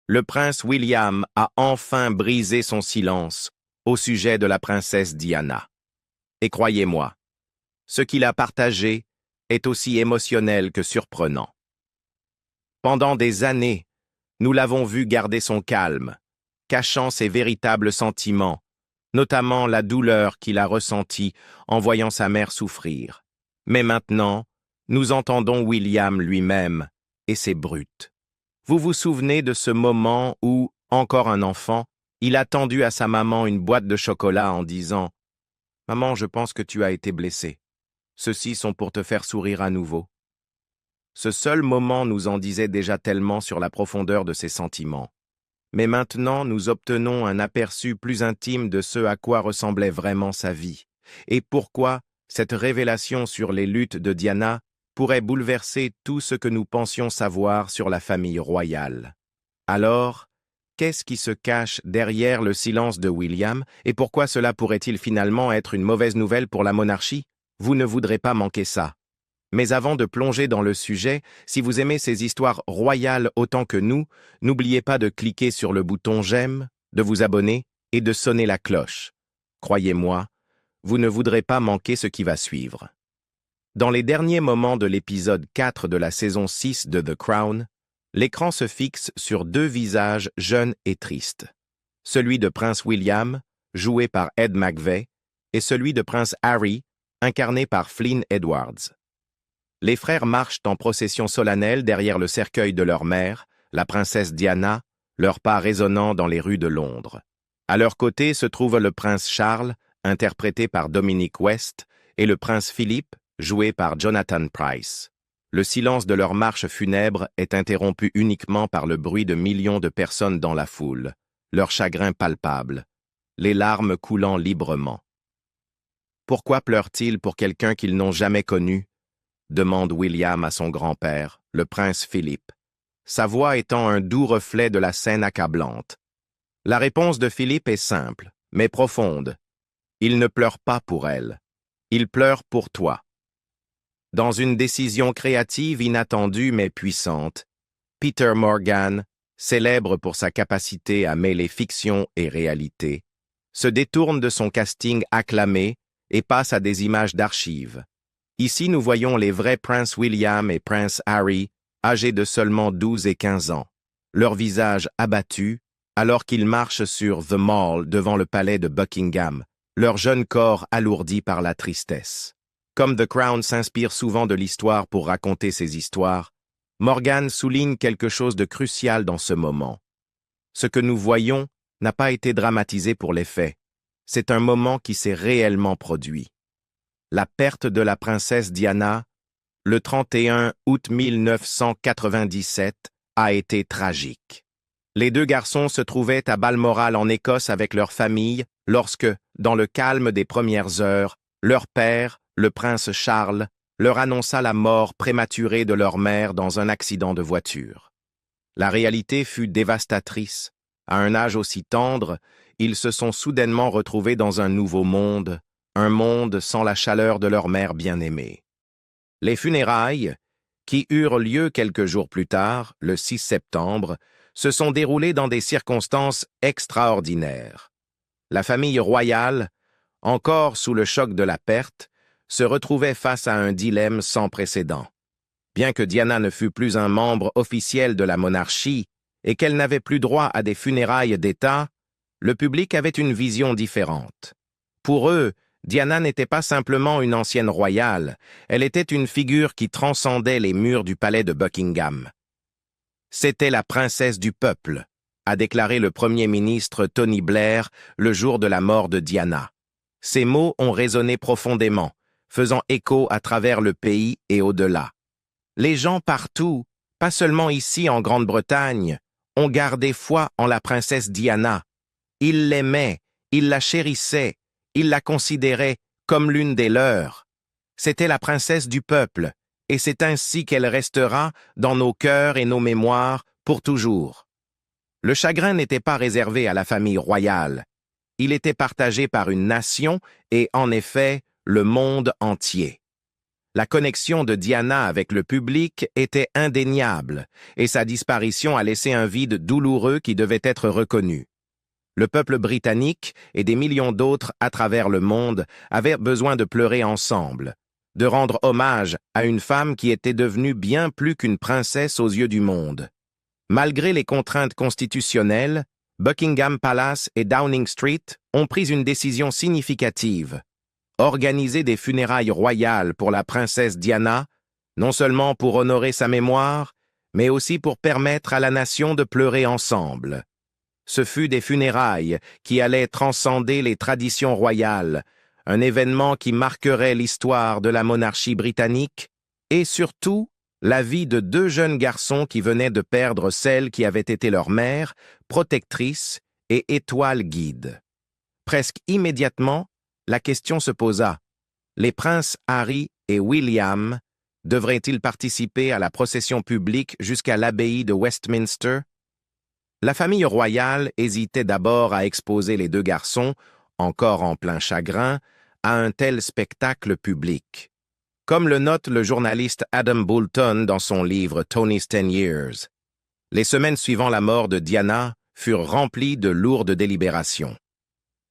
le prince William a enfin brisé son silence au sujet de la princesse Diana. Et croyez-moi, ce qu'il a partagé est aussi émotionnel que surprenant. Pendant des années, nous l'avons vu garder son calme, cachant ses véritables sentiments, notamment la douleur qu'il a ressentie en voyant sa mère souffrir. Mais maintenant, nous entendons William lui-même, et c'est brut. Vous vous souvenez de ce moment où, encore un enfant, il a tendu à sa maman une boîte de chocolat en disant « Maman, je pense que tu as été blessée. Ceux-ci sont pour te faire sourire à nouveau. » Ce seul moment nous en disait déjà tellement sur la profondeur de ses sentiments. Mais maintenant, nous obtenons un aperçu plus intime de ce à quoi ressemblait vraiment sa vie, et pourquoi cette révélation sur les luttes de Diana pourrait bouleverser tout ce que nous pensions savoir sur la famille royale. Alors, qu'est-ce qui se cache derrière le silence de William, et pourquoi cela pourrait-il finalement être une mauvaise nouvelle pour la monarchie? Vous ne voudrez pas manquer ça. Mais avant de plonger dans le sujet, si vous aimez ces histoires royales autant que nous, n'oubliez pas de cliquer sur le bouton j'aime, de vous abonner et de sonner la cloche. Croyez-moi, vous ne voudrez pas manquer ce qui va suivre. Dans les derniers moments de l'épisode 4 de la saison 6 de The Crown, l'écran se fixe sur deux visages jeunes et tristes. Celui de Prince William, joué par Ed McVey, et celui de Prince Harry, incarné par Flynn Edwards. Les frères marchent en procession solennelle derrière le cercueil de leur mère, la princesse Diana, leurs pas résonnant dans les rues de Londres. À leur côté se trouve le prince Charles, interprété par Dominic West, et le prince Philippe, joué par Jonathan Pryce. Le silence de leur marche funèbre est interrompu uniquement par le bruit de millions de personnes dans la foule, leur chagrin palpable, les larmes coulant librement. Pourquoi pleurent-ils pour quelqu'un qu'ils n'ont jamais connu? Demande William à son grand-père, le prince Philippe, sa voix étant un doux reflet de la scène accablante. La réponse de Philippe est simple, mais profonde. Il ne pleure pas pour elle. Il pleure pour toi. Dans une décision créative inattendue mais puissante, Peter Morgan, célèbre pour sa capacité à mêler fiction et réalité, se détourne de son casting acclamé et passe à des images d'archives. Ici, nous voyons les vrais Prince William et Prince Harry, âgés de seulement 12 et 15 ans, leurs visages abattus, alors qu'ils marchent sur The Mall devant le palais de Buckingham, leur jeune corps alourdi par la tristesse. Comme The Crown s'inspire souvent de l'histoire pour raconter ses histoires, Morgan souligne quelque chose de crucial dans ce moment. Ce que nous voyons n'a pas été dramatisé pour les faits. C'est un moment qui s'est réellement produit. La perte de la princesse Diana, le 31 août 1997, a été tragique. Les deux garçons se trouvaient à Balmoral en Écosse avec leur famille lorsque, dans le calme des premières heures, leur père, le prince Charles, leur annonça la mort prématurée de leur mère dans un accident de voiture. La réalité fut dévastatrice. À un âge aussi tendre, ils se sont soudainement retrouvés dans un nouveau monde, un monde sans la chaleur de leur mère bien-aimée. Les funérailles, qui eurent lieu quelques jours plus tard, le 6 septembre, se sont déroulées dans des circonstances extraordinaires. La famille royale, encore sous le choc de la perte, se retrouvait face à un dilemme sans précédent. Bien que Diana ne fût plus un membre officiel de la monarchie et qu'elle n'avait plus droit à des funérailles d'État, le public avait une vision différente. Pour eux, Diana n'était pas simplement une ancienne royale, elle était une figure qui transcendait les murs du palais de Buckingham. C'était la princesse du peuple, a déclaré le Premier ministre Tony Blair le jour de la mort de Diana. Ces mots ont résonné profondément, faisant écho à travers le pays et au-delà. Les gens partout, pas seulement ici en Grande-Bretagne, ont gardé foi en la princesse Diana. Ils l'aimaient, ils la chérissaient, ils la considéraient comme l'une des leurs. C'était la princesse du peuple, et c'est ainsi qu'elle restera dans nos cœurs et nos mémoires pour toujours. Le chagrin n'était pas réservé à la famille royale. Il était partagé par une nation et, en effet, le monde entier. La connexion de Diana avec le public était indéniable, et sa disparition a laissé un vide douloureux qui devait être reconnu. Le peuple britannique et des millions d'autres à travers le monde avaient besoin de pleurer ensemble, de rendre hommage à une femme qui était devenue bien plus qu'une princesse aux yeux du monde. Malgré les contraintes constitutionnelles, Buckingham Palace et Downing Street ont pris une décision significative: organiser des funérailles royales pour la princesse Diana, non seulement pour honorer sa mémoire, mais aussi pour permettre à la nation de pleurer ensemble. Ce fut des funérailles qui allaient transcender les traditions royales, un événement qui marquerait l'histoire de la monarchie britannique et surtout la vie de deux jeunes garçons qui venaient de perdre celle qui avait été leur mère, protectrice et étoile guide. Presque immédiatement, la question se posa: les princes Harry et William devraient-ils participer à la procession publique jusqu'à l'abbaye de Westminster? La famille royale hésitait d'abord à exposer les deux garçons, encore en plein chagrin, à un tel spectacle public. Comme le note le journaliste Adam Boulton dans son livre Tony's 10 Years, les semaines suivant la mort de Diana furent remplies de lourdes délibérations.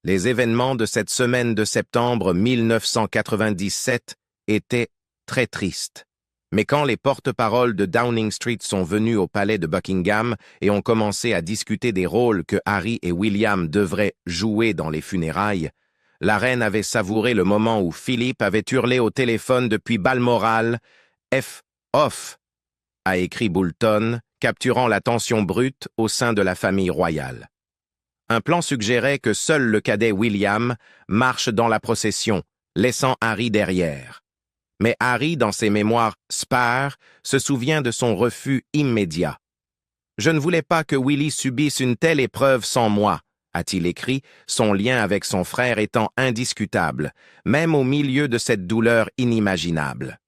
Les événements de cette semaine de septembre 1997 étaient très tristes. Mais quand les porte-paroles de Downing Street sont venus au palais de Buckingham et ont commencé à discuter des rôles que Harry et William devraient jouer dans les funérailles, la reine avait savouré le moment où Philippe avait hurlé au téléphone depuis Balmoral « F off », a écrit Boulton, capturant la tension brute au sein de la famille royale. Un plan suggérait que seul le cadet William marche dans la procession, laissant Harry derrière. Mais Harry, dans ses mémoires spares, se souvient de son refus immédiat. « Je ne voulais pas que Willy subisse une telle épreuve sans moi », a-t-il écrit, son lien avec son frère étant indiscutable, même au milieu de cette douleur inimaginable.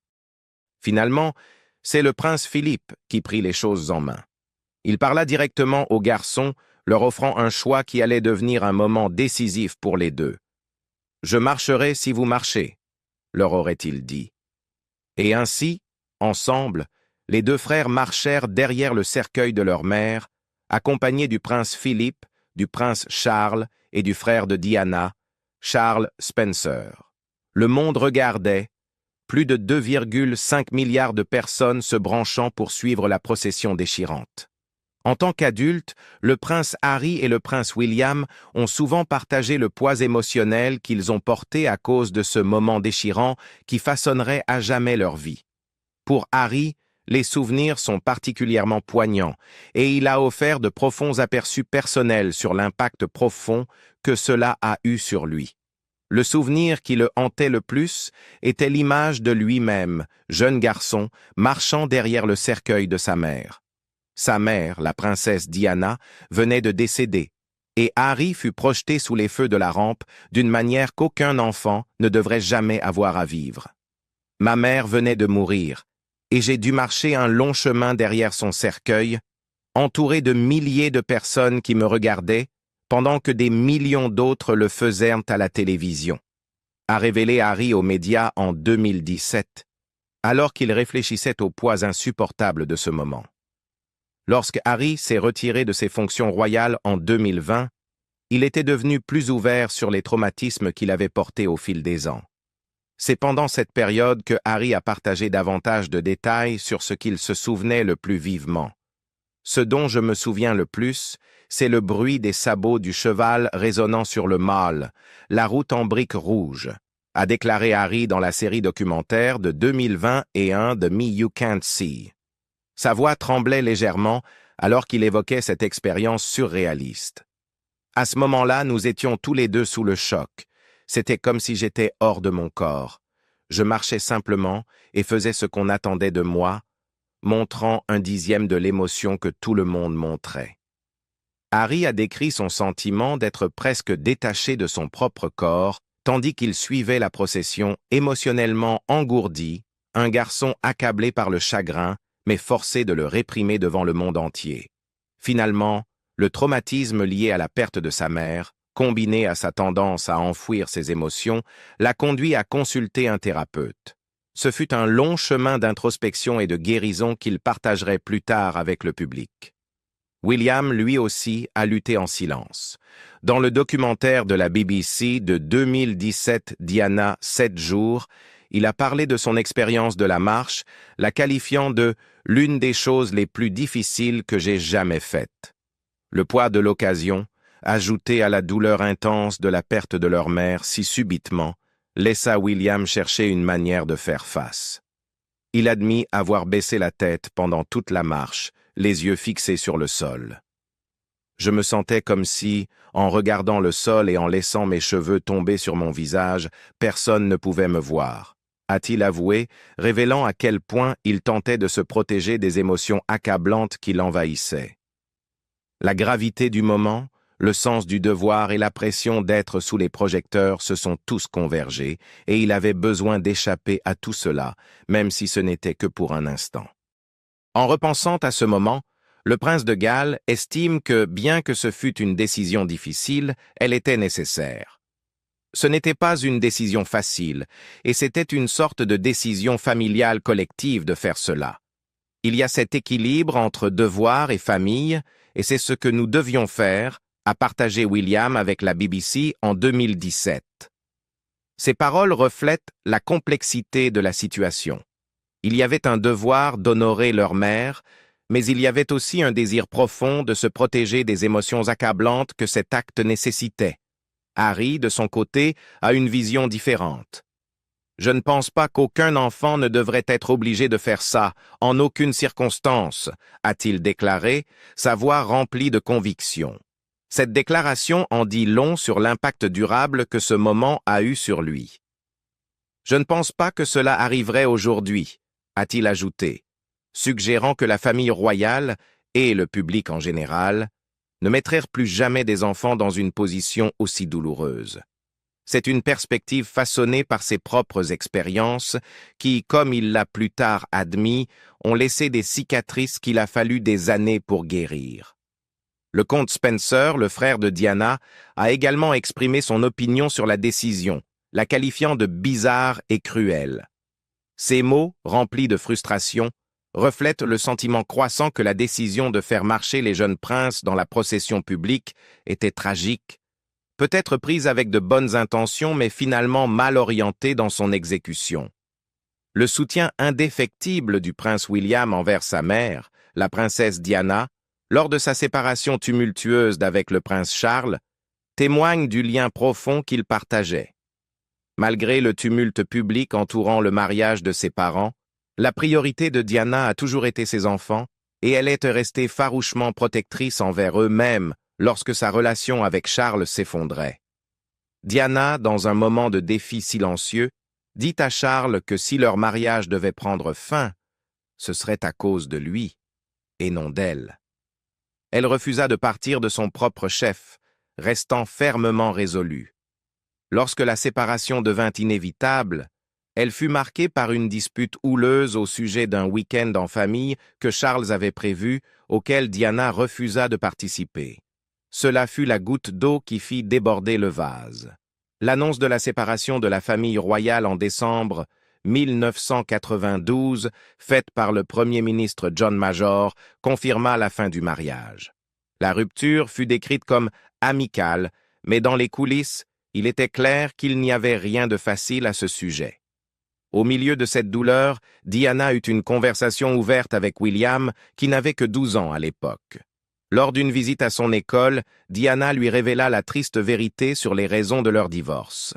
Finalement, c'est le prince Philippe qui prit les choses en main. Il parla directement aux garçons, leur offrant un choix qui allait devenir un moment décisif pour les deux. « Je marcherai si vous marchez », leur aurait-il dit. Et ainsi, ensemble, les deux frères marchèrent derrière le cercueil de leur mère, accompagnés du prince Philippe, du prince Charles et du frère de Diana, Charles Spencer. Le monde regardait, plus de 2,5 milliards de personnes se branchant pour suivre la procession déchirante. En tant qu'adultes, le prince Harry et le prince William ont souvent partagé le poids émotionnel qu'ils ont porté à cause de ce moment déchirant qui façonnerait à jamais leur vie. Pour Harry, les souvenirs sont particulièrement poignants et il a offert de profonds aperçus personnels sur l'impact profond que cela a eu sur lui. Le souvenir qui le hantait le plus était l'image de lui-même, jeune garçon, marchant derrière le cercueil de sa mère. Sa mère, la princesse Diana, venait de décéder, et Harry fut projeté sous les feux de la rampe d'une manière qu'aucun enfant ne devrait jamais avoir à vivre. Ma mère venait de mourir, et j'ai dû marcher un long chemin derrière son cercueil, entouré de milliers de personnes qui me regardaient, pendant que des millions d'autres le faisaient à la télévision, a révélé Harry aux médias en 2017, alors qu'il réfléchissait au poids insupportable de ce moment. Lorsque Harry s'est retiré de ses fonctions royales en 2020, il était devenu plus ouvert sur les traumatismes qu'il avait portés au fil des ans. C'est pendant cette période que Harry a partagé davantage de détails sur ce qu'il se souvenait le plus vivement. Ce dont je me souviens le plus, c'est le bruit des sabots du cheval résonnant sur le Mall, la route en briques rouges, a déclaré Harry dans la série documentaire de 2021 de Me You Can't See. Sa voix tremblait légèrement alors qu'il évoquait cette expérience surréaliste. À ce moment-là, nous étions tous les deux sous le choc. C'était comme si j'étais hors de mon corps. Je marchais simplement et faisais ce qu'on attendait de moi, montrant 1/10 de l'émotion que tout le monde montrait. Harry a décrit son sentiment d'être presque détaché de son propre corps, tandis qu'il suivait la procession émotionnellement engourdi, un garçon accablé par le chagrin, mais forcé de le réprimer devant le monde entier. Finalement, le traumatisme lié à la perte de sa mère, combiné à sa tendance à enfouir ses émotions, l'a conduit à consulter un thérapeute. Ce fut un long chemin d'introspection et de guérison qu'il partagerait plus tard avec le public. William, lui aussi, a lutté en silence. Dans le documentaire de la BBC de 2017, Diana, 7 jours, il a parlé de son expérience de la marche, la qualifiant de « l'une des choses les plus difficiles que j'ai jamais faites ». Le poids de l'occasion, ajouté à la douleur intense de la perte de leur mère si subitement, laissa William chercher une manière de faire face. Il admit avoir baissé la tête pendant toute la marche, les yeux fixés sur le sol. Je me sentais comme si, en regardant le sol et en laissant mes cheveux tomber sur mon visage, personne ne pouvait me voir, a-t-il avoué, révélant à quel point il tentait de se protéger des émotions accablantes qui l'envahissaient. La gravité du moment, le sens du devoir et la pression d'être sous les projecteurs se sont tous convergés, et il avait besoin d'échapper à tout cela, même si ce n'était que pour un instant. En repensant à ce moment, le prince de Galles estime que, bien que ce fût une décision difficile, elle était nécessaire. Ce n'était pas une décision facile, et c'était une sorte de décision familiale collective de faire cela. Il y a cet équilibre entre devoir et famille, et c'est ce que nous devions faire, a partagé William avec la BBC en 2017. Ces paroles reflètent la complexité de la situation. Il y avait un devoir d'honorer leur mère, mais il y avait aussi un désir profond de se protéger des émotions accablantes que cet acte nécessitait. Harry, de son côté, a une vision différente. « Je ne pense pas qu'aucun enfant ne devrait être obligé de faire ça, en aucune circonstance », a-t-il déclaré, sa voix remplie de conviction. Cette déclaration en dit long sur l'impact durable que ce moment a eu sur lui. « Je ne pense pas que cela arriverait aujourd'hui », a-t-il ajouté, suggérant que la famille royale, et le public en général, ne mettraient plus jamais des enfants dans une position aussi douloureuse. C'est une perspective façonnée par ses propres expériences qui, comme il l'a plus tard admis, ont laissé des cicatrices qu'il a fallu des années pour guérir. Le comte Spencer, le frère de Diana, a également exprimé son opinion sur la décision, la qualifiant de bizarre et cruelle. Ces mots, remplis de frustration, reflètent le sentiment croissant que la décision de faire marcher les jeunes princes dans la procession publique était tragique, peut-être prise avec de bonnes intentions mais finalement mal orientée dans son exécution. Le soutien indéfectible du prince William envers sa mère, la princesse Diana, lors de sa séparation tumultueuse d'avec le prince Charles, témoigne du lien profond qu'ils partageaient. Malgré le tumulte public entourant le mariage de ses parents, la priorité de Diana a toujours été ses enfants, et elle est restée farouchement protectrice envers eux-mêmes lorsque sa relation avec Charles s'effondrait. Diana, dans un moment de défi silencieux, dit à Charles que si leur mariage devait prendre fin, ce serait à cause de lui, et non d'elle. Elle refusa de partir de son propre chef, restant fermement résolue. Lorsque la séparation devint inévitable, elle fut marquée par une dispute houleuse au sujet d'un week-end en famille que Charles avait prévu, auquel Diana refusa de participer. Cela fut la goutte d'eau qui fit déborder le vase. L'annonce de la séparation de la famille royale en décembre 1992, faite par le Premier ministre John Major, confirma la fin du mariage. La rupture fut décrite comme amicale, mais dans les coulisses, il était clair qu'il n'y avait rien de facile à ce sujet. Au milieu de cette douleur, Diana eut une conversation ouverte avec William, qui n'avait que 12 ans à l'époque. Lors d'une visite à son école, Diana lui révéla la triste vérité sur les raisons de leur divorce.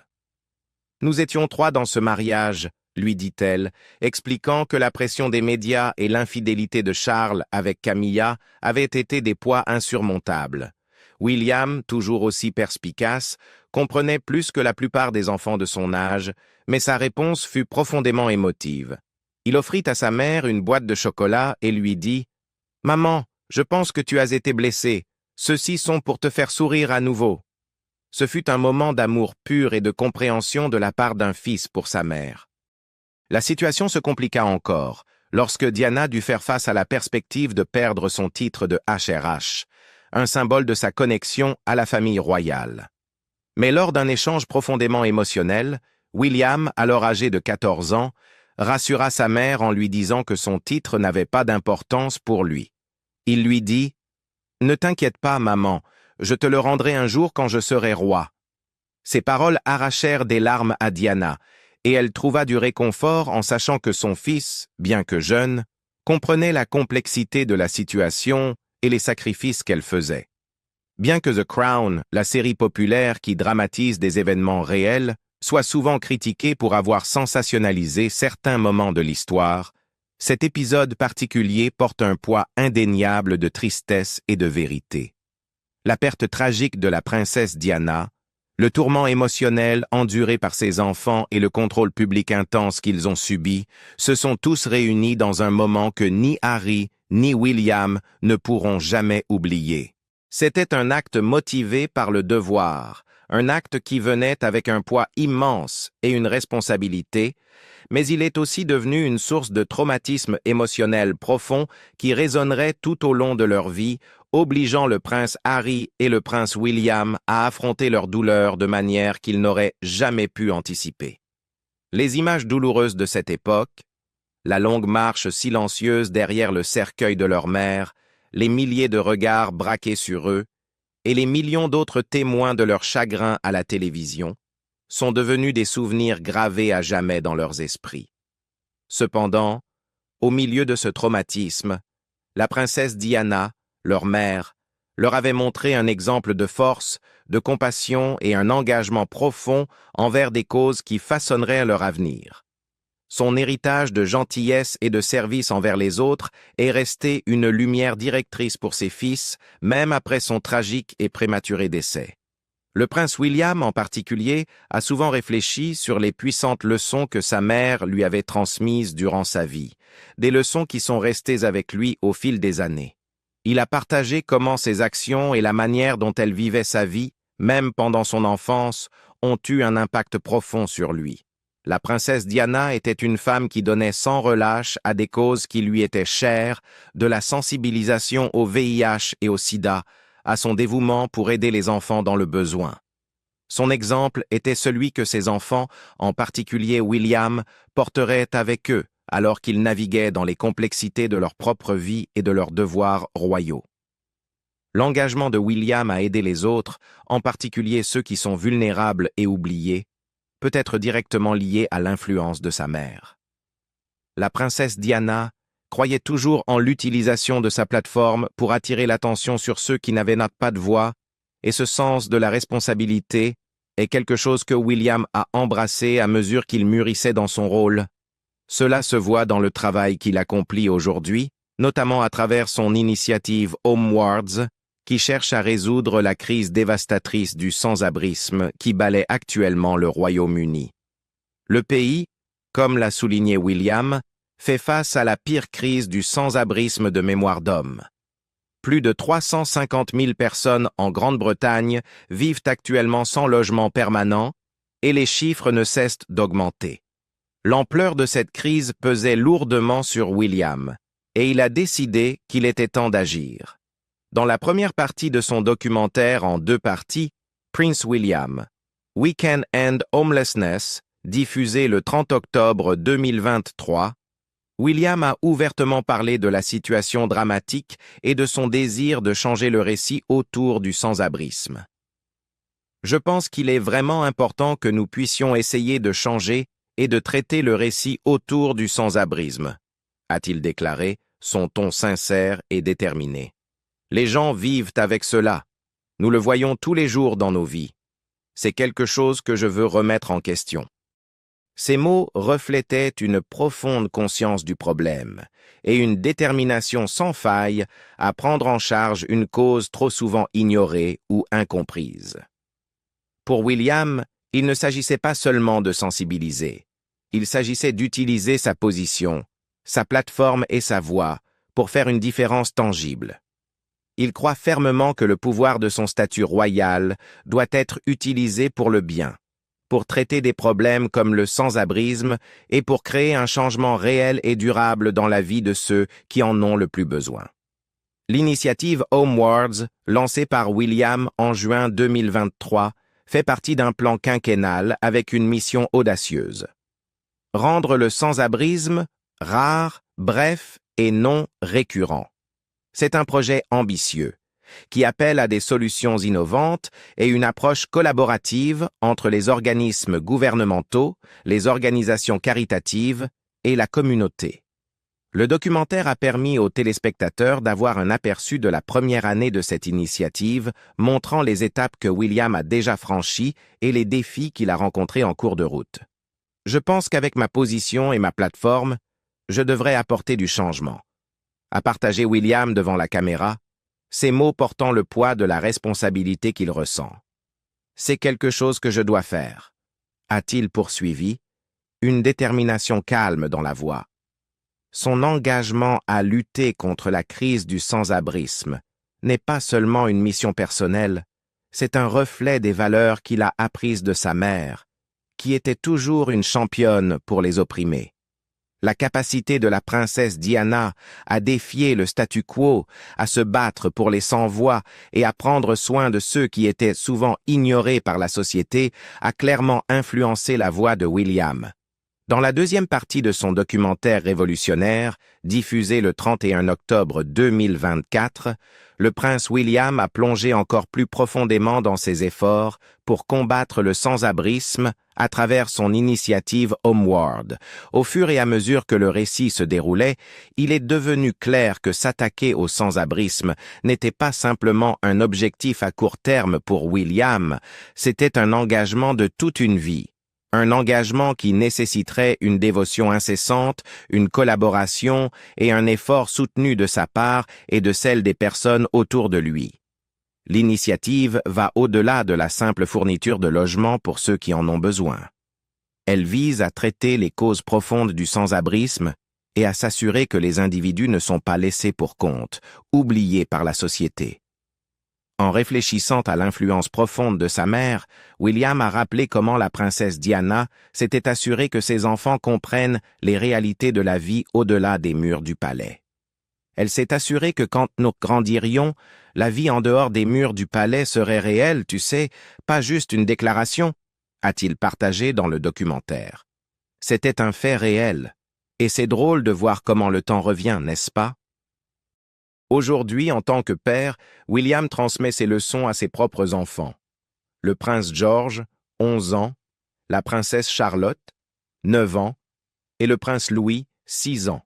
« Nous étions 3 dans ce mariage », lui dit-elle, expliquant que la pression des médias et l'infidélité de Charles avec Camilla avaient été des poids insurmontables. William, toujours aussi perspicace, comprenait plus que la plupart des enfants de son âge, mais sa réponse fut profondément émotive. Il offrit à sa mère une boîte de chocolat et lui dit « Maman, je pense que tu as été blessée. Ceux-ci sont pour te faire sourire à nouveau. » Ce fut un moment d'amour pur et de compréhension de la part d'un fils pour sa mère. La situation se compliqua encore, lorsque Diana dut faire face à la perspective de perdre son titre de HRH, un symbole de sa connexion à la famille royale. Mais lors d'un échange profondément émotionnel, William, alors âgé de 14 ans, rassura sa mère en lui disant que son titre n'avait pas d'importance pour lui. Il lui dit « Ne t'inquiète pas, maman, je te le rendrai un jour quand je serai roi. » Ces paroles arrachèrent des larmes à Diana, et elle trouva du réconfort en sachant que son fils, bien que jeune, comprenait la complexité de la situation et les sacrifices qu'elle faisait. Bien que The Crown, la série populaire qui dramatise des événements réels, soit souvent critiquée pour avoir sensationnalisé certains moments de l'histoire, cet épisode particulier porte un poids indéniable de tristesse et de vérité. La perte tragique de la princesse Diana, le tourment émotionnel enduré par ses enfants et le contrôle public intense qu'ils ont subi se sont tous réunis dans un moment que ni Harry ni William ne pourront jamais oublier. C'était un acte motivé par le devoir, un acte qui venait avec un poids immense et une responsabilité, mais il est aussi devenu une source de traumatisme émotionnel profond qui résonnerait tout au long de leur vie, obligeant le prince Harry et le prince William à affronter leur douleur de manière qu'ils n'auraient jamais pu anticiper. Les images douloureuses de cette époque, la longue marche silencieuse derrière le cercueil de leur mère, les milliers de regards braqués sur eux, et les millions d'autres témoins de leur chagrin à la télévision, sont devenus des souvenirs gravés à jamais dans leurs esprits. Cependant, au milieu de ce traumatisme, la princesse Diana, leur mère, leur avait montré un exemple de force, de compassion et un engagement profond envers des causes qui façonneraient leur avenir. Son héritage de gentillesse et de service envers les autres est resté une lumière directrice pour ses fils, même après son tragique et prématuré décès. Le prince William, en particulier, a souvent réfléchi sur les puissantes leçons que sa mère lui avait transmises durant sa vie, des leçons qui sont restées avec lui au fil des années. Il a partagé comment ses actions et la manière dont elle vivait sa vie, même pendant son enfance, ont eu un impact profond sur lui. La princesse Diana était une femme qui donnait sans relâche à des causes qui lui étaient chères, de la sensibilisation au VIH et au sida, à son dévouement pour aider les enfants dans le besoin. Son exemple était celui que ses enfants, en particulier William, porteraient avec eux, alors qu'ils naviguaient dans les complexités de leur propre vie et de leurs devoirs royaux. L'engagement de William à aider les autres, en particulier ceux qui sont vulnérables et oubliés, peut être directement lié à l'influence de sa mère. La princesse Diana croyait toujours en l'utilisation de sa plateforme pour attirer l'attention sur ceux qui n'avaient pas de voix, et ce sens de la responsabilité est quelque chose que William a embrassé à mesure qu'il mûrissait dans son rôle. Cela se voit dans le travail qu'il accomplit aujourd'hui, notamment à travers son initiative Homewards, qui cherche à résoudre la crise dévastatrice du sans-abrisme qui balaie actuellement le Royaume-Uni. Le pays, comme l'a souligné William, fait face à la pire crise du sans-abrisme de mémoire d'homme. Plus de 350 000 personnes en Grande-Bretagne vivent actuellement sans logement permanent et les chiffres ne cessent d'augmenter. L'ampleur de cette crise pesait lourdement sur William et il a décidé qu'il était temps d'agir. Dans la première partie de son documentaire en 2 parties, Prince William, We Can End Homelessness, diffusé le 30 octobre 2023, William a ouvertement parlé de la situation dramatique et de son désir de changer le récit autour du sans-abrisme. Je pense qu'il est vraiment important que nous puissions essayer de changer et de traiter le récit autour du sans-abrisme, a-t-il déclaré, son ton sincère et déterminé. Les gens vivent avec cela. Nous le voyons tous les jours dans nos vies. C'est quelque chose que je veux remettre en question. Ces mots reflétaient une profonde conscience du problème et une détermination sans faille à prendre en charge une cause trop souvent ignorée ou incomprise. Pour William, il ne s'agissait pas seulement de sensibiliser. Il s'agissait d'utiliser sa position, sa plateforme et sa voix pour faire une différence tangible. Il croit fermement que le pouvoir de son statut royal doit être utilisé pour le bien, pour traiter des problèmes comme le sans-abrisme et pour créer un changement réel et durable dans la vie de ceux qui en ont le plus besoin. L'initiative Homewards, lancée par William en juin 2023, fait partie d'un plan quinquennal avec une mission audacieuse. rendre le sans-abrisme rare, bref et non récurrent. C'est un projet ambitieux, qui appelle à des solutions innovantes et une approche collaborative entre les organismes gouvernementaux, les organisations caritatives et la communauté. Le documentaire a permis aux téléspectateurs d'avoir un aperçu de la première année de cette initiative, montrant les étapes que William a déjà franchies et les défis qu'il a rencontrés en cours de route. Je pense qu'avec ma position et ma plateforme, je devrais apporter du changement. A partagé William devant la caméra, ces mots portant le poids de la responsabilité qu'il ressent. C'est quelque chose que je dois faire, a-t-il poursuivi, une détermination calme dans la voix. Son engagement à lutter contre la crise du sans-abrisme n'est pas seulement une mission personnelle, c'est un reflet des valeurs qu'il a apprises de sa mère, qui était toujours une championne pour les opprimés. La capacité de la princesse Diana à défier le statu quo, à se battre pour les sans-voix et à prendre soin de ceux qui étaient souvent ignorés par la société a clairement influencé la voix de William. Dans la deuxième partie de son documentaire révolutionnaire, diffusé le 31 octobre 2024, le prince William a plongé encore plus profondément dans ses efforts pour combattre le sans-abrisme à travers son initiative Homeward. Au fur et à mesure que le récit se déroulait, il est devenu clair que s'attaquer au sans-abrisme n'était pas simplement un objectif à court terme pour William, c'était un engagement de toute une vie. Un engagement qui nécessiterait une dévotion incessante, une collaboration et un effort soutenu de sa part et de celle des personnes autour de lui. L'initiative va au-delà de la simple fourniture de logements pour ceux qui en ont besoin. Elle vise à traiter les causes profondes du sans-abrisme et à s'assurer que les individus ne sont pas laissés pour compte, oubliés par la société. En réfléchissant à l'influence profonde de sa mère, William a rappelé comment la princesse Diana s'était assurée que ses enfants comprennent les réalités de la vie au-delà des murs du palais. Elle s'est assurée que quand nous grandirions, la vie en dehors des murs du palais serait réelle, tu sais, pas juste une déclaration, a-t-il partagé dans le documentaire. C'était un fait réel, et c'est drôle de voir comment le temps revient, n'est-ce pas? Aujourd'hui, en tant que père, William transmet ses leçons à ses propres enfants. Le prince George, 11 ans, la princesse Charlotte, 9 ans, et le prince Louis, 6 ans,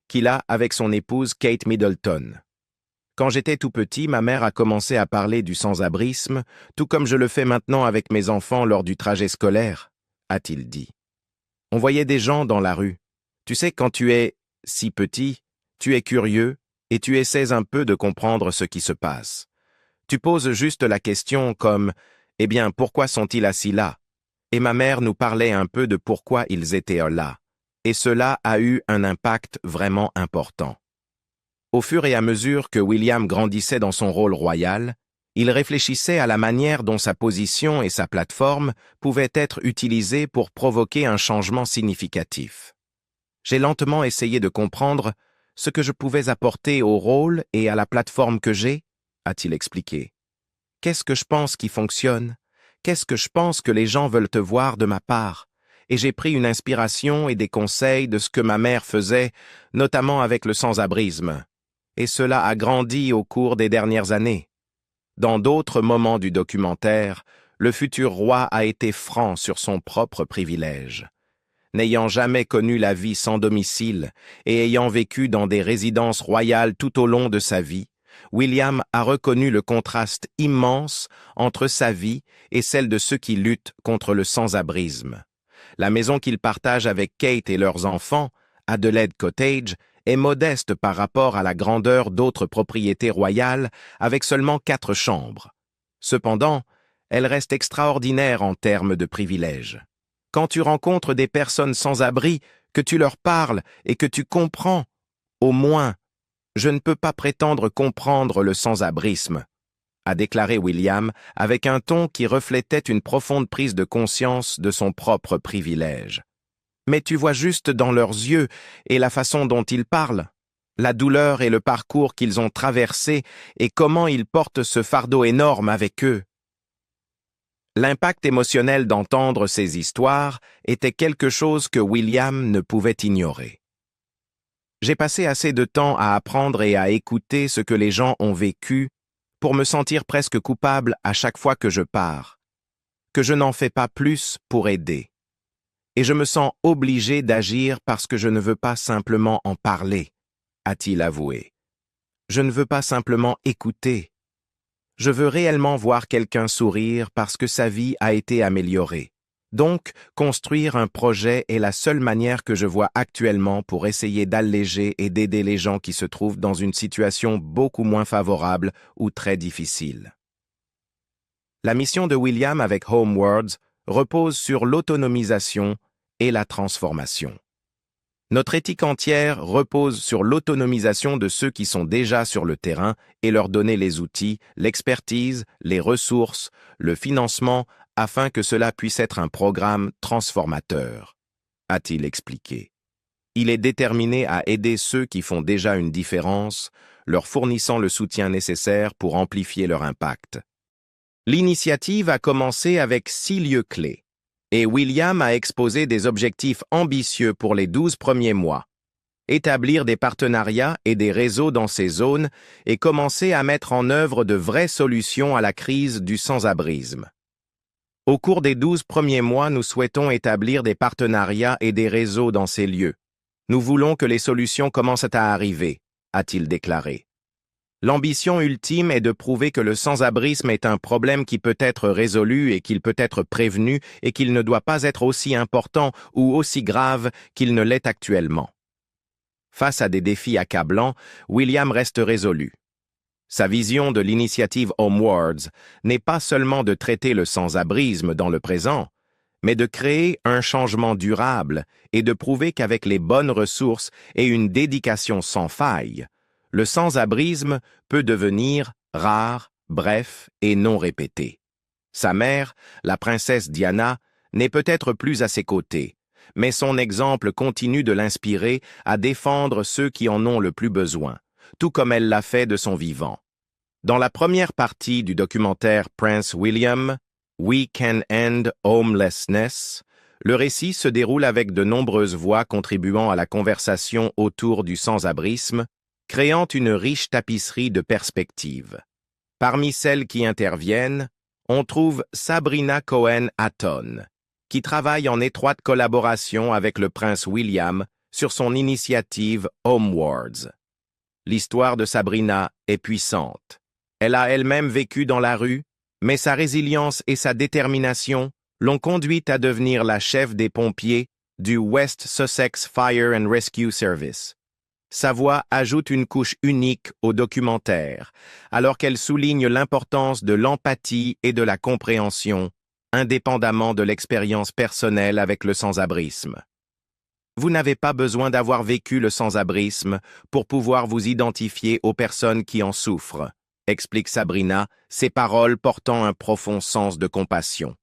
qu'il a avec son épouse Kate Middleton. Quand j'étais tout petit, ma mère a commencé à parler du sans-abrisme, tout comme je le fais maintenant avec mes enfants lors du trajet scolaire, a-t-il dit. On voyait des gens dans la rue. Tu sais, quand tu es si petit, tu es curieux, et tu essaies un peu de comprendre ce qui se passe. Tu poses juste la question comme « Eh bien, pourquoi sont-ils assis là ?» Et ma mère nous parlait un peu de pourquoi ils étaient là. Et cela a eu un impact vraiment important. Au fur et à mesure que William grandissait dans son rôle royal, il réfléchissait à la manière dont sa position et sa plateforme pouvaient être utilisées pour provoquer un changement significatif. J'ai lentement essayé de comprendre ce que je pouvais apporter au rôle et à la plateforme que j'ai, a-t-il expliqué. Qu'est-ce que je pense qui fonctionne? Qu'est-ce que je pense que les gens veulent te voir de ma part? Et j'ai pris une inspiration et des conseils de ce que ma mère faisait, notamment avec le sans-abrisme. Et cela a grandi au cours des dernières années. Dans d'autres moments du documentaire, le futur roi a été franc sur son propre privilège. N'ayant jamais connu la vie sans domicile et ayant vécu dans des résidences royales tout au long de sa vie, William a reconnu le contraste immense entre sa vie et celle de ceux qui luttent contre le sans-abrisme. La maison qu'il partage avec Kate et leurs enfants, Adelaide Cottage, est modeste par rapport à la grandeur d'autres propriétés royales avec seulement 4 chambres. Cependant, elle reste extraordinaire en termes de privilèges. Quand tu rencontres des personnes sans abri, que tu leur parles et que tu comprends, au moins, je ne peux pas prétendre comprendre le sans-abrisme, a déclaré William avec un ton qui reflétait une profonde prise de conscience de son propre privilège. Mais tu vois juste dans leurs yeux et la façon dont ils parlent, la douleur et le parcours qu'ils ont traversé et comment ils portent ce fardeau énorme avec eux. L'impact émotionnel d'entendre ces histoires était quelque chose que William ne pouvait ignorer. J'ai passé assez de temps à apprendre et à écouter ce que les gens ont vécu pour me sentir presque coupable à chaque fois que je pars, que je n'en fais pas plus pour aider. Et je me sens obligé d'agir parce que je ne veux pas simplement en parler, a-t-il avoué. Je ne veux pas simplement écouter. Je veux réellement voir quelqu'un sourire parce que sa vie a été améliorée. Donc, construire un projet est la seule manière que je vois actuellement pour essayer d'alléger et d'aider les gens qui se trouvent dans une situation beaucoup moins favorable ou très difficile. La mission de William avec Homewords repose sur l'autonomisation et la transformation. Notre éthique entière repose sur l'autonomisation de ceux qui sont déjà sur le terrain et leur donner les outils, l'expertise, les ressources, le financement afin que cela puisse être un programme transformateur, a-t-il expliqué. Il est déterminé à aider ceux qui font déjà une différence, leur fournissant le soutien nécessaire pour amplifier leur impact. L'initiative a commencé avec 6 lieux clés. Et William a exposé des objectifs ambitieux pour les 12 premiers mois. Établir des partenariats et des réseaux dans ces zones et commencer à mettre en œuvre de vraies solutions à la crise du sans-abrisme. Au cours des 12 premiers mois, nous souhaitons établir des partenariats et des réseaux dans ces lieux. Nous voulons que les solutions commencent à arriver, a-t-il déclaré. L'ambition ultime est de prouver que le sans-abrisme est un problème qui peut être résolu et qu'il peut être prévenu et qu'il ne doit pas être aussi important ou aussi grave qu'il ne l'est actuellement. Face à des défis accablants, William reste résolu. Sa vision de l'initiative Homewords n'est pas seulement de traiter le sans-abrisme dans le présent, mais de créer un changement durable et de prouver qu'avec les bonnes ressources et une dédication sans faille, le sans-abrisme peut devenir rare, bref et non répété. Sa mère, la princesse Diana, n'est peut-être plus à ses côtés, mais son exemple continue de l'inspirer à défendre ceux qui en ont le plus besoin, tout comme elle l'a fait de son vivant. Dans la première partie du documentaire Prince William, We Can End Homelessness, le récit se déroule avec de nombreuses voix contribuant à la conversation autour du sans-abrisme, créant une riche tapisserie de perspectives. Parmi celles qui interviennent, on trouve Sabrina Cohen-Hatton, qui travaille en étroite collaboration avec le prince William sur son initiative Homewords. L'histoire de Sabrina est puissante. Elle a elle-même vécu dans la rue, mais sa résilience et sa détermination l'ont conduite à devenir la chef des pompiers du West Sussex Fire and Rescue Service. Sa voix ajoute une couche unique au documentaire, alors qu'elle souligne l'importance de l'empathie et de la compréhension, indépendamment de l'expérience personnelle avec le sans-abrisme. Vous n'avez pas besoin d'avoir vécu le sans-abrisme pour pouvoir vous identifier aux personnes qui en souffrent, explique Sabrina, ses paroles portant un profond sens de compassion.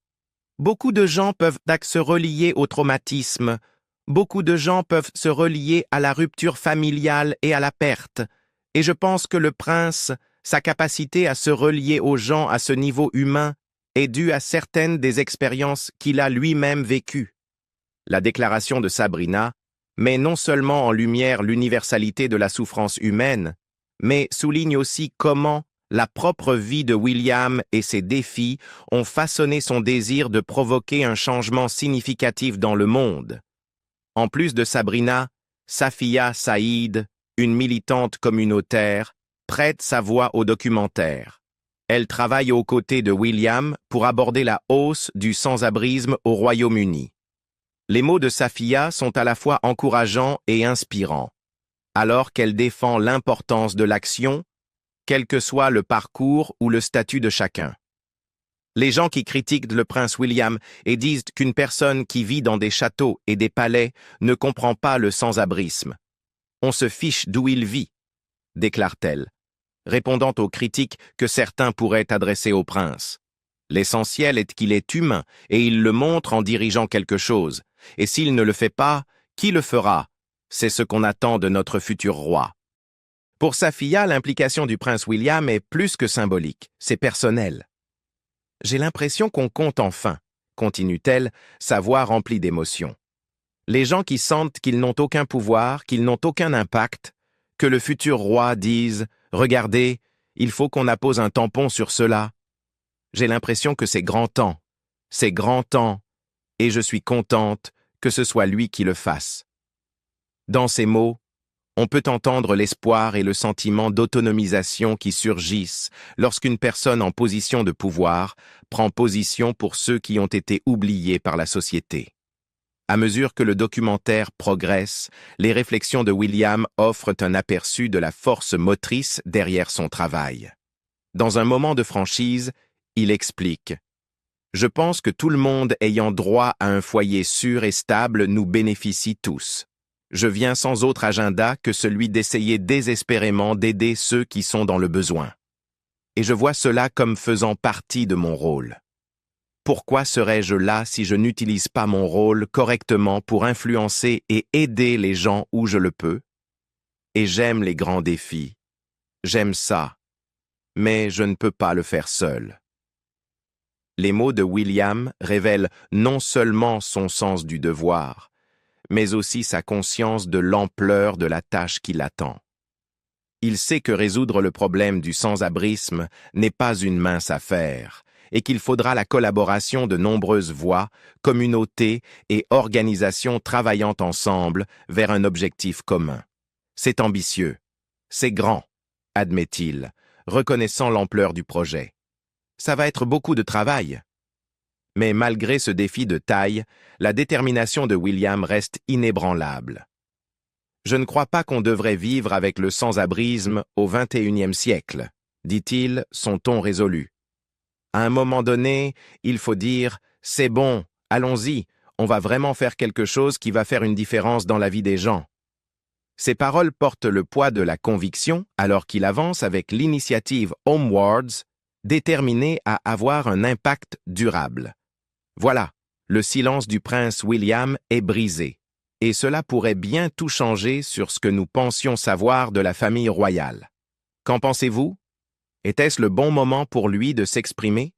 Beaucoup de gens peuvent se relier au traumatisme. Beaucoup de gens peuvent se relier à la rupture familiale et à la perte, et je pense que le prince, sa capacité à se relier aux gens à ce niveau humain, est due à certaines des expériences qu'il a lui-même vécues. La déclaration de Sabrina met non seulement en lumière l'universalité de la souffrance humaine, mais souligne aussi comment la propre vie de William et ses défis ont façonné son désir de provoquer un changement significatif dans le monde. En plus de Sabrina, Safia Saïd, une militante communautaire, prête sa voix au documentaire. Elle travaille aux côtés de William pour aborder la hausse du sans-abrisme au Royaume-Uni. Les mots de Safia sont à la fois encourageants et inspirants, alors qu'elle défend l'importance de l'action, quel que soit le parcours ou le statut de chacun. Les gens qui critiquent le prince William et disent qu'une personne qui vit dans des châteaux et des palais ne comprend pas le sans-abrisme. On se fiche d'où il vit, déclare-t-elle, répondant aux critiques que certains pourraient adresser au prince. L'essentiel est qu'il est humain et il le montre en dirigeant quelque chose. Et s'il ne le fait pas, qui le fera? C'est ce qu'on attend de notre futur roi. Pour Safia, l'implication du prince William est plus que symbolique, c'est personnel. J'ai l'impression qu'on compte enfin, continue-t-elle, sa voix remplie d'émotion. Les gens qui sentent qu'ils n'ont aucun pouvoir, qu'ils n'ont aucun impact, que le futur roi dise « Regardez, il faut qu'on appose un tampon sur cela ». J'ai l'impression que c'est grand temps, et je suis contente que ce soit lui qui le fasse. Dans ces mots, on peut entendre l'espoir et le sentiment d'autonomisation qui surgissent lorsqu'une personne en position de pouvoir prend position pour ceux qui ont été oubliés par la société. À mesure que le documentaire progresse, les réflexions de William offrent un aperçu de la force motrice derrière son travail. Dans un moment de franchise, il explique « Je pense que tout le monde ayant droit à un foyer sûr et stable nous bénéficie tous. Je viens sans autre agenda que celui d'essayer désespérément d'aider ceux qui sont dans le besoin. Et je vois cela comme faisant partie de mon rôle. Pourquoi serais-je là si je n'utilise pas mon rôle correctement pour influencer et aider les gens où je le peux? Et j'aime les grands défis. J'aime ça. Mais je ne peux pas le faire seul. » Les mots de William révèlent non seulement son sens du devoir, mais aussi sa conscience de l'ampleur de la tâche qui l'attend. Il sait que résoudre le problème du sans-abrisme n'est pas une mince affaire, et qu'il faudra la collaboration de nombreuses voix, communautés et organisations travaillant ensemble vers un objectif commun. C'est ambitieux, c'est grand, admet-il, reconnaissant l'ampleur du projet. Ça va être beaucoup de travail. Mais malgré ce défi de taille, la détermination de William reste inébranlable. Je ne crois pas qu'on devrait vivre avec le sans-abrisme au XXIe siècle, dit-il, son ton résolu. À un moment donné, il faut dire « c'est bon, allons-y, on va vraiment faire quelque chose qui va faire une différence dans la vie des gens ». Ces paroles portent le poids de la conviction alors qu'il avance avec l'initiative Homewards, déterminé à avoir un impact durable. Voilà, le silence du prince William est brisé, et cela pourrait bien tout changer sur ce que nous pensions savoir de la famille royale. Qu'en pensez-vous? Était-ce le bon moment pour lui de s'exprimer?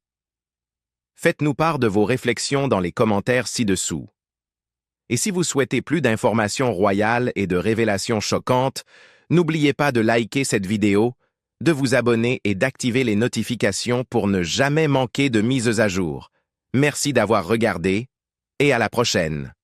Faites-nous part de vos réflexions dans les commentaires ci-dessous. Et si vous souhaitez plus d'informations royales et de révélations choquantes, n'oubliez pas de liker cette vidéo, de vous abonner et d'activer les notifications pour ne jamais manquer de mises à jour. Merci d'avoir regardé et à la prochaine.